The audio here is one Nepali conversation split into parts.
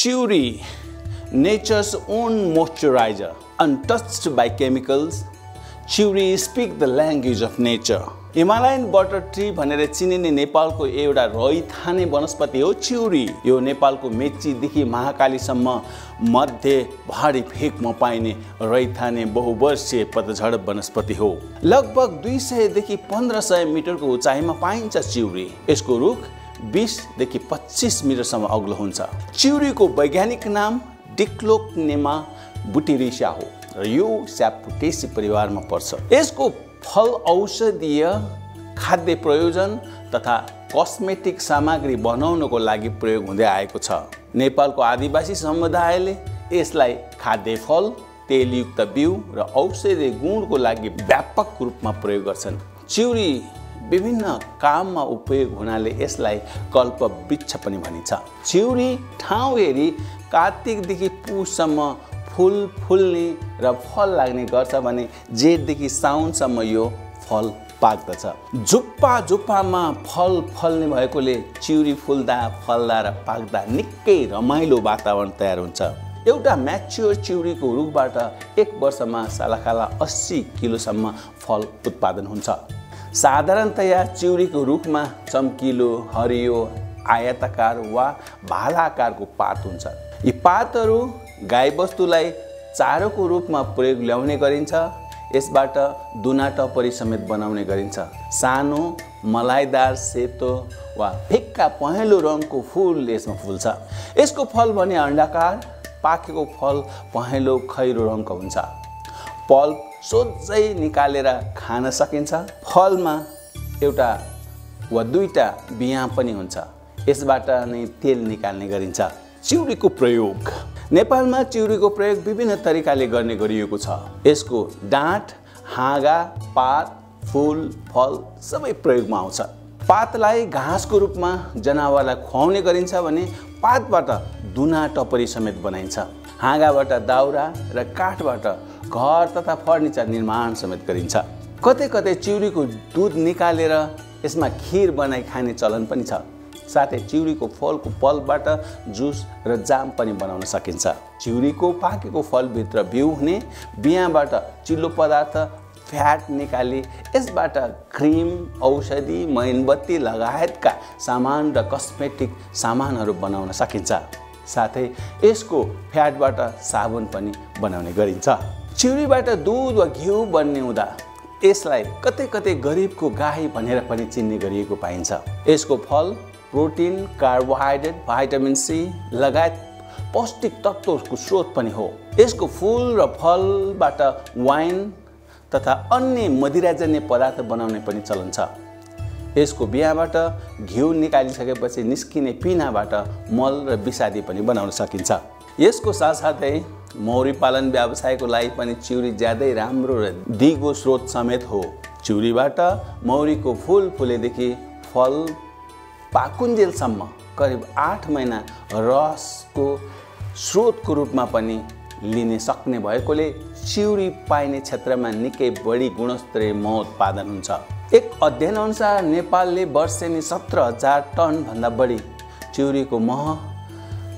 Chiuri, nature's own moisturizer, untouched by chemicals. Chiuri speak the language of nature. Himalayan butter tree भनेर चिनिने नेपालको एउटा रैथाने वनस्पति हो चिउरी। यो नेपालको मेचीदेखि महाकालीसम्म मध्य भारी फेकमा पाइने रैथाने बहुवर्षीय पतझड वनस्पति हो। लगभग 200 देखि 1500 मिटरको उचाइमा पाइन्छ चिउरी। यसको रुख 20 देखि 25 मिटरसम्म अग्लो हुन्छ। चिउरीको वैज्ञानिक नाम डिक्लोक्नेमा बुटिरिसा हो र यो स्यापुटेसी परिवारमा पर्छ। यसको फल औषधीय, खाद्य प्रयोजन तथा कस्मेटिक सामग्री बनाउनको लागि प्रयोग हुँदै आएको छ। नेपालको आदिवासी समुदायले यसलाई खाद्य फल, तेलयुक्त बिउ र औषधीय गुणको लागि व्यापक रूपमा प्रयोग गर्छन्। चिउरी विभिन्न काममा उपयोग हुनाले यसलाई कल्पवृक्ष पनि भनिन्छ। चिउरी ठाउँ हेरी कार्तिकदेखि पुससम्म फूल फुल्ने र फल लाग्ने गर्छ भने जेठदेखि साउनसम्म यो फल पाक्दछ। झुप्पा झुप्पामा फल फल्ने भएकोले चिउरी फुल्दा फल्दा र पाक्दा निकै रमाइलो वातावरण तयार हुन्छ। एउटा म्याच्योर चिउरीको रुखबाट एक वर्षमा सालाखाला 80 किलोसम्म फल उत्पादन हुन्छ। साधारणतया चिउरीको रुखमा चम्किलो, हरियो, आयताकार वा भालाकारको पात हुन्छ। यी पातहरू गाईबस्तुलाई चारोको रूपमा प्रयोग ल्याउने गरिन्छ। यसबाट दुना टपरी समेत बनाउने गरिन्छ। सानो, मलाइदार, सेतो वा फिक्का पहेँलो रङको फूल यसमा फुल्छ। यसको फल भने अण्डाकार, पाकेको फल पहेँलो खैरो रङको हुन्छ। पल्प सोझै निकालेर खान सकिन्छ। फलमा एउटा वा दुईटा बिया पनि हुन्छ। यसबाट नै तेल निकाल्ने गरिन्छ। चिउरीको प्रयोग नेपालमा चिउरीको प्रयोग विभिन्न तरिकाले गर्ने गरिएको छ। यसको डाँठ, हाँगा, पात, फूल, फल सबै प्रयोगमा आउँछ। पातलाई घाँसको रूपमा जनावरलाई खुवाउने गरिन्छ भने पातबाट दुना टपरी समेत बनाइन्छ। हाँगाबाट दाउरा र काठबाट घर तथा फर्निचर निर्माण समेत गरिन्छ। कतै कतै चिउरीको दुध निकालेर यसमा खिर बनाई खाने चलन पनि छ। साथै चिउरीको फलको पल्पबाट जुस र जाम पनि बनाउन सकिन्छ। चिउरीको पाकेको फलभित्र बिउ हुने बियाबाट चिल्लो पदार्थ, फ्याट निकाली यसबाट क्रिम, औषधि, मोमबत्ती लगायतका सामान र कस्मेटिक सामानहरू बनाउन सकिन्छ। साथै यसको फ्याटबाट साबुन पनि बनाउने गरिन्छ। चिउरीबाट दूध वा घिउ बन्ने हुँदा यसलाई कतै कतै गरिबको गाई भनेर पनि चिन्ने गरिएको पाइन्छ। यसको फल प्रोटिन, कार्बोहाइड्रेट, भाइटामिन सी लगायत पौष्टिक तत्त्वको स्रोत पनि हो। यसको फूल र फलबाट वाइन तथा अन्य मदिराजन्य पदार्थ बनाउने पनि चलन छ। यसको बियाबाट घिउ निकालिसकेपछि निस्किने पिनाबाट मल र विषादी पनि बनाउन सकिन्छ। यसको साथसाथै मौरी पालन व्यवसायको लागि पनि चिउरी ज्यादै राम्रो र दिगो स्रोत समेत हो। चिउरीबाट मौरीको फूल फुलेदेखि फल पाकुन्जेलसम्म करिब 8 महिना रसको स्रोतको रूपमा पनि लिन सक्ने भएकोले चिउरी पाइने क्षेत्रमा निकै बढी गुणस्तरीय मह उत्पादन हुन्छ। एक अध्ययन अनुसार नेपालले वर्षेनी 17,000 टन भन्दा बढी चिउरीको मह,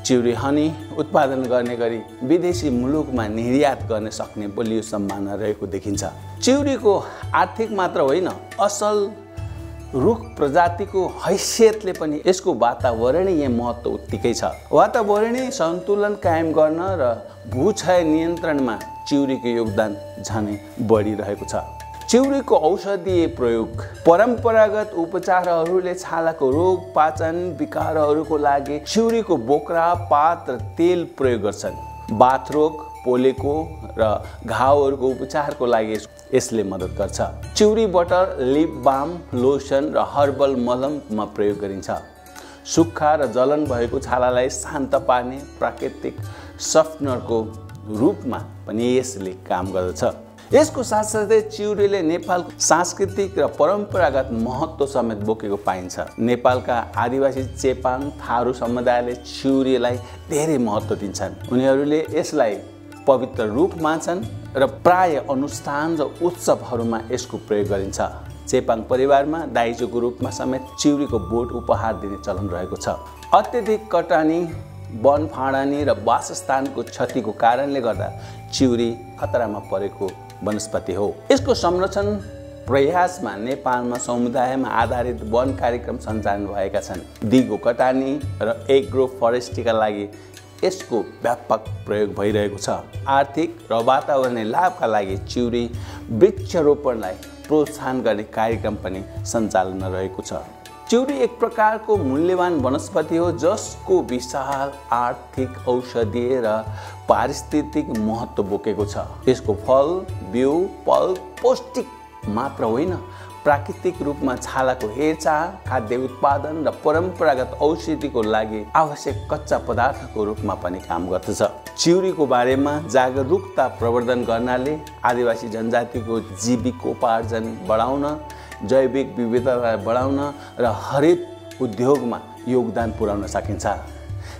चिउरी हनी उत्पादन गर्ने गरी विदेशी मुलुकमा निर्यात गर्न सक्ने बलियो सम्भावना रहेको देखिन्छ। चिउरीको आर्थिक मात्र होइन, असल रुख प्रजातिको हैसियतले पनि यसको वातावरणीय महत्त्व उत्तिकै छ। वातावरणीय सन्तुलन कायम गर्न र भूक्षय नियन्त्रणमा चिउरीको योगदान झनै बढिरहेको छ। चिउरीको औषधीय प्रयोग परम्परागत उपचारहरूले छालाको रोग, पाचन विकारहरूको लागि चिउरीको बोक्रा, पात र तेल प्रयोग गर्छन्। बाथरोग, पोलेको र घाउहरूको उपचारको लागि यसले मद्दत गर्छ। चिउरी बटर, लिप बाम, लोसन र हर्बल मलममा प्रयोग गरिन्छ। सुक्खा र जलन भएको छालालाई शान्त पार्ने प्राकृतिक सफ्टनरको रूपमा पनि यसले काम गर्दछ। यसको साथसाथै चिउरीले नेपालको सांस्कृतिक र परम्परागत महत्त्व समेत बोकेको पाइन्छ। नेपालका आदिवासी चेपाङ, थारू समुदायले चिउरीलाई धेरै महत्त्व दिन्छन्। उनीहरूले यसलाई पवित्र रूप मान्छन् र प्राय अनुष्ठान र उत्सवहरूमा यसको प्रयोग गरिन्छ। चेपाङ परिवारमा दाइजोको रूपमा समेत चिउरीको बोट उपहार दिने चलन रहेको छ। अत्यधिक कटानी वन फाँडानी र वासस्थानको क्षतिको कारणले गर्दा चिउरी खतरामा परेको वनस्पति हो। यसको संरक्षण प्रयासमा नेपालमा समुदायमा आधारित वन कार्यक्रम सञ्चालन भएका छन्। दिगो कटानी र एग्रो फरेस्ट्रीका लागि यसको व्यापक प्रयोग भइरहेको छ। आर्थिक र वातावरणीय लाभका लागि चिउरी वृक्षारोपणलाई प्रोत्साहन गर्ने कार्यक्रम पनि सञ्चालनमा रहेको छ। चिउरी एक प्रकारको मूल्यवान वनस्पति हो जसको विशाल आर्थिक, औषधीय र पारिस्थितिक महत्त्व बोकेको छ। यसको फल, बिउ, पल्प पौष्टिक मात्र होइन, प्राकृतिक रूपमा छालाको हेरचाह, खाद्य उत्पादन र परम्परागत औषधिको लागि आवश्यक कच्चा पदार्थको रूपमा पनि काम गर्दछ। चिउरीको बारेमा जागरुकता प्रवर्धन गर्नाले आदिवासी जनजातिको जीविकोपार्जन बढाउन, जैविक विविधतालाई बढाउन र हरित उद्योगमा योगदान पुर्याउन सकिन्छ।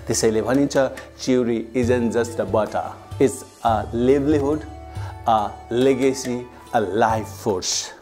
त्यसैले भनिन्छ चिउरी isn't just a butter, it's a livelihood, a legacy, a life force.